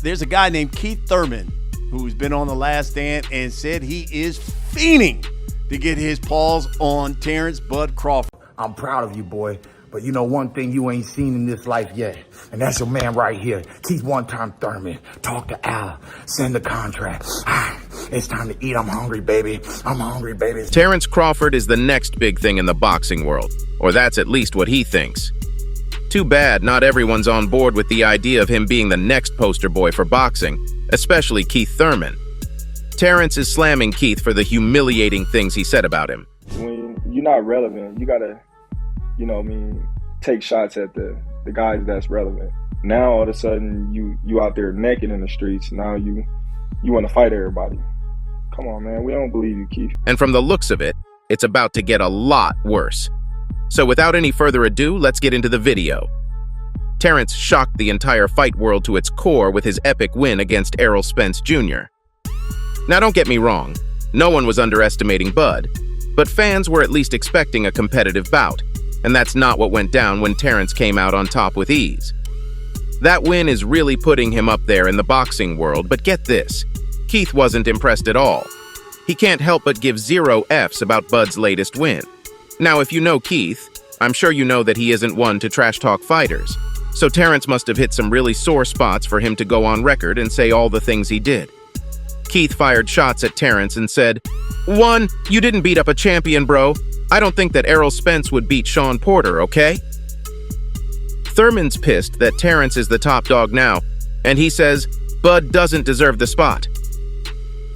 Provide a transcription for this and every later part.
there's a guy named Keith Thurman who's been on The Last Stand and said he is fiending to get his paws on Terence Bud Crawford. I'm proud of you, boy. But you know one thing you ain't seen in this life yet, and that's your man right here, Keith One-Time Thurman. Talk to Al, send the contract. It's time to eat. I'm hungry, baby. I'm hungry, baby. Terence Crawford is the next big thing in the boxing world, or that's at least what he thinks. Too bad not everyone's on board with the idea of him being the next poster boy for boxing, especially Keith Thurman. Terence is slamming Keith for the humiliating things he said about him. When you're not relevant, you gotta, take shots at the guys that's relevant. Now all of a sudden you out there naked in the streets. Now you want to fight everybody. Come on, man. We don't believe you, Keith. And from the looks of it, it's about to get a lot worse. So without any further ado, let's get into the video. Terence shocked the entire fight world to its core with his epic win against Errol Spence Jr. Now don't get me wrong, no one was underestimating Bud, but fans were at least expecting a competitive bout, and that's not what went down when Terence came out on top with ease. That win is really putting him up there in the boxing world, but get this, Keith wasn't impressed at all. He can't help but give 0 Fs about Bud's latest win. Now, if you know Keith, I'm sure you know that he isn't one to trash talk fighters, so Terence must have hit some really sore spots for him to go on record and say all the things he did. Keith fired shots at Terence and said, "1, you didn't beat up a champion, bro. I don't think that Errol Spence would beat Sean Porter, okay?" Thurman's pissed that Terence is the top dog now, and he says, Bud doesn't deserve the spot.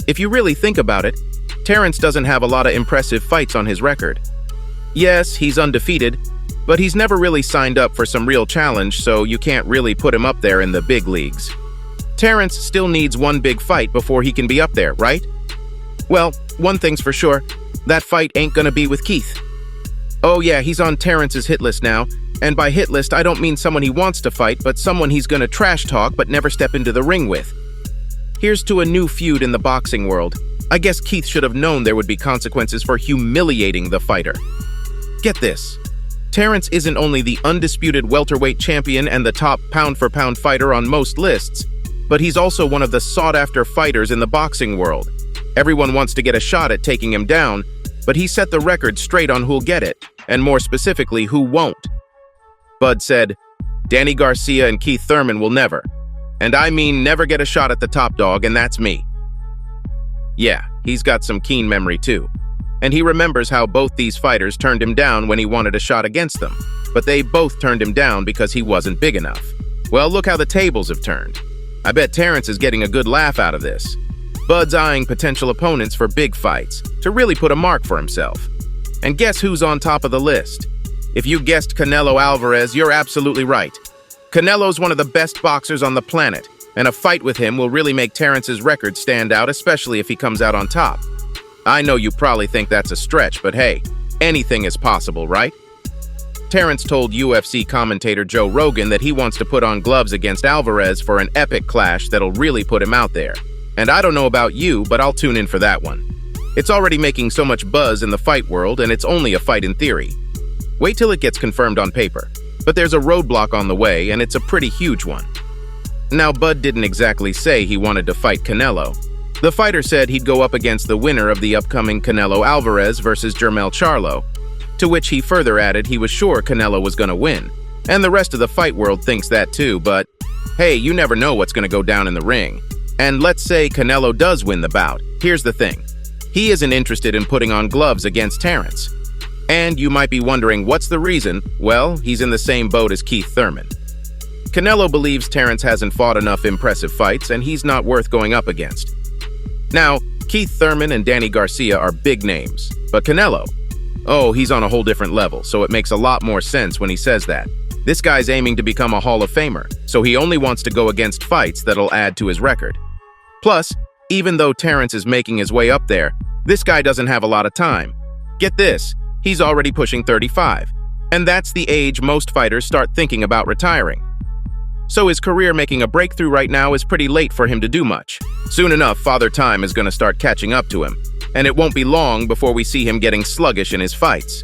If you really think about it, Terence doesn't have a lot of impressive fights on his record. Yes, he's undefeated, but he's never really signed up for some real challenge, so you can't really put him up there in the big leagues. Terence still needs one big fight before he can be up there, right? Well, one thing's for sure, that fight ain't gonna be with Keith. Oh yeah, he's on Terence's hit list now, and by hit list I don't mean someone he wants to fight, but someone he's gonna trash talk but never step into the ring with. Here's to a new feud in the boxing world. I guess Keith should have known there would be consequences for humiliating the fighter. Get this, Terence isn't only the undisputed welterweight champion and the top pound-for-pound fighter on most lists, but he's also one of the sought-after fighters in the boxing world. Everyone wants to get a shot at taking him down, but he set the record straight on who'll get it, and more specifically, who won't. Bud said, Danny Garcia and Keith Thurman will never, and I mean never get a shot at the top dog, and that's me. Yeah, he's got some keen memory too, and he remembers how both these fighters turned him down when he wanted a shot against them, but they both turned him down because he wasn't big enough. Well, look how the tables have turned. I bet Terence is getting a good laugh out of this. Bud's eyeing potential opponents for big fights to really put a mark for himself. And guess who's on top of the list? If you guessed Canelo Alvarez, you're absolutely right. Canelo's one of the best boxers on the planet, and a fight with him will really make Terence's record stand out, especially if he comes out on top. I know you probably think that's a stretch, but hey, anything is possible, right? Terence told UFC commentator Joe Rogan that he wants to put on gloves against Alvarez for an epic clash that'll really put him out there. And I don't know about you, but I'll tune in for that one. It's already making so much buzz in the fight world, and it's only a fight in theory. Wait till it gets confirmed on paper. But there's a roadblock on the way, and it's a pretty huge one. Now, Bud didn't exactly say he wanted to fight Canelo. The fighter said he'd go up against the winner of the upcoming Canelo Alvarez versus Jermell Charlo, to which he further added he was sure Canelo was going to win. And the rest of the fight world thinks that too, but hey, you never know what's going to go down in the ring. And let's say Canelo does win the bout. Here's the thing. He isn't interested in putting on gloves against Terence. And you might be wondering, what's the reason? Well, he's in the same boat as Keith Thurman. Canelo believes Terence hasn't fought enough impressive fights, and he's not worth going up against. Now, Keith Thurman and Danny Garcia are big names, but Canelo, oh, he's on a whole different level, so it makes a lot more sense when he says that. This guy's aiming to become a Hall of Famer, so he only wants to go against fights that'll add to his record. Plus, even though Terence is making his way up there, this guy doesn't have a lot of time. Get this, he's already pushing 35, and that's the age most fighters start thinking about retiring. So his career making a breakthrough right now is pretty late for him to do much. Soon enough, Father Time is going to start catching up to him, and it won't be long before we see him getting sluggish in his fights.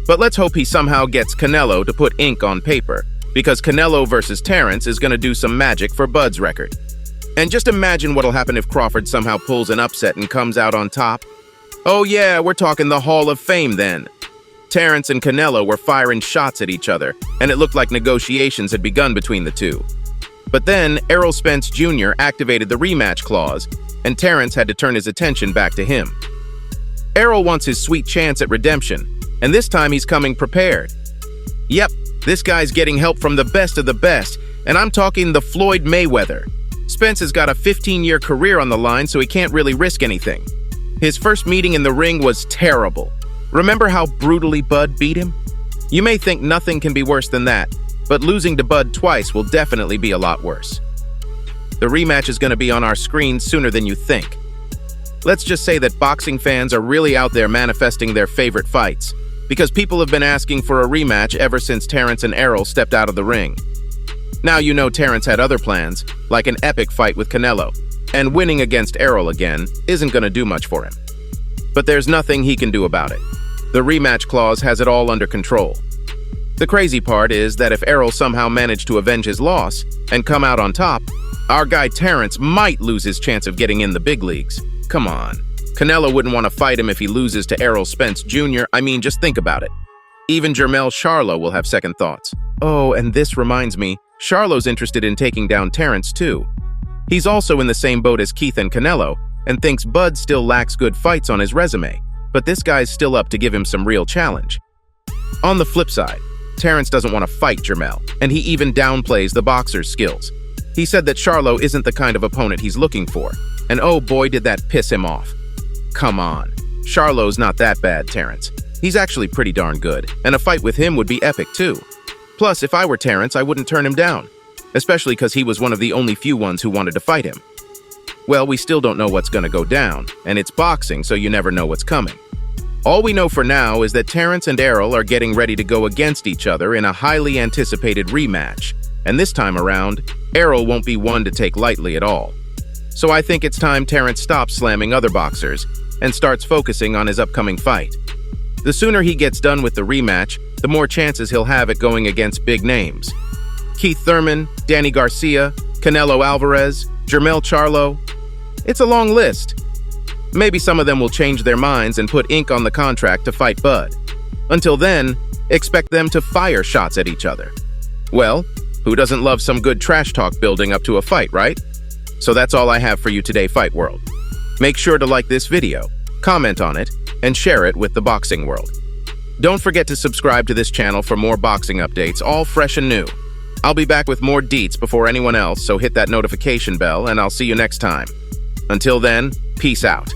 But let's hope he somehow gets Canelo to put ink on paper, because Canelo versus Terence is going to do some magic for Bud's record. And just imagine what'll happen if Crawford somehow pulls an upset and comes out on top. Oh yeah, we're talking the Hall of Fame then. Terence and Canelo were firing shots at each other, and it looked like negotiations had begun between the two. But then, Errol Spence Jr. activated the rematch clause, and Terence had to turn his attention back to him. Errol wants his sweet chance at redemption, and this time he's coming prepared. Yep, this guy's getting help from the best of the best, and I'm talking the Floyd Mayweather. Spence has got a 15-year career on the line, so he can't really risk anything. His first meeting in the ring was terrible. Remember how brutally Bud beat him? You may think nothing can be worse than that, but losing to Bud twice will definitely be a lot worse. The rematch is going to be on our screens sooner than you think. Let's just say that boxing fans are really out there manifesting their favorite fights, because people have been asking for a rematch ever since Terence and Errol stepped out of the ring. Now you know Terence had other plans, like an epic fight with Canelo, and winning against Errol again isn't going to do much for him. But there's nothing he can do about it. The rematch clause has it all under control. The crazy part is that if Errol somehow managed to avenge his loss and come out on top, our guy Terence might lose his chance of getting in the big leagues. Come on. Canelo wouldn't want to fight him if he loses to Errol Spence Jr. I mean, just think about it. Even Jermell Charlo will have second thoughts. Oh, and this reminds me, Charlo's interested in taking down Terence too. He's also in the same boat as Keith and Canelo, and thinks Bud still lacks good fights on his resume, but this guy's still up to give him some real challenge. On the flip side, Terence doesn't want to fight Jermell, and he even downplays the boxer's skills. He said that Charlo isn't the kind of opponent he's looking for, and oh boy did that piss him off. Come on, Charlo's not that bad, Terence. He's actually pretty darn good, and a fight with him would be epic too. Plus, if I were Terence, I wouldn't turn him down, especially because he was one of the only few ones who wanted to fight him. Well, we still don't know what's going to go down, and it's boxing, so you never know what's coming. All we know for now is that Terence and Errol are getting ready to go against each other in a highly anticipated rematch, and this time around, Errol won't be one to take lightly at all. So I think it's time Terence stops slamming other boxers and starts focusing on his upcoming fight. The sooner he gets done with the rematch, the more chances he'll have at going against big names. Keith Thurman, Danny Garcia, Canelo Alvarez, Jermell Charlo. It's a long list. Maybe some of them will change their minds and put ink on the contract to fight Bud. Until then, expect them to fire shots at each other. Well, who doesn't love some good trash talk building up to a fight, right? So that's all I have for you today, Fight World. Make sure to like this video, comment on it, and share it with the boxing world. Don't forget to subscribe to this channel for more boxing updates, all fresh and new. I'll be back with more deets before anyone else, so hit that notification bell, and I'll see you next time. Until then, peace out.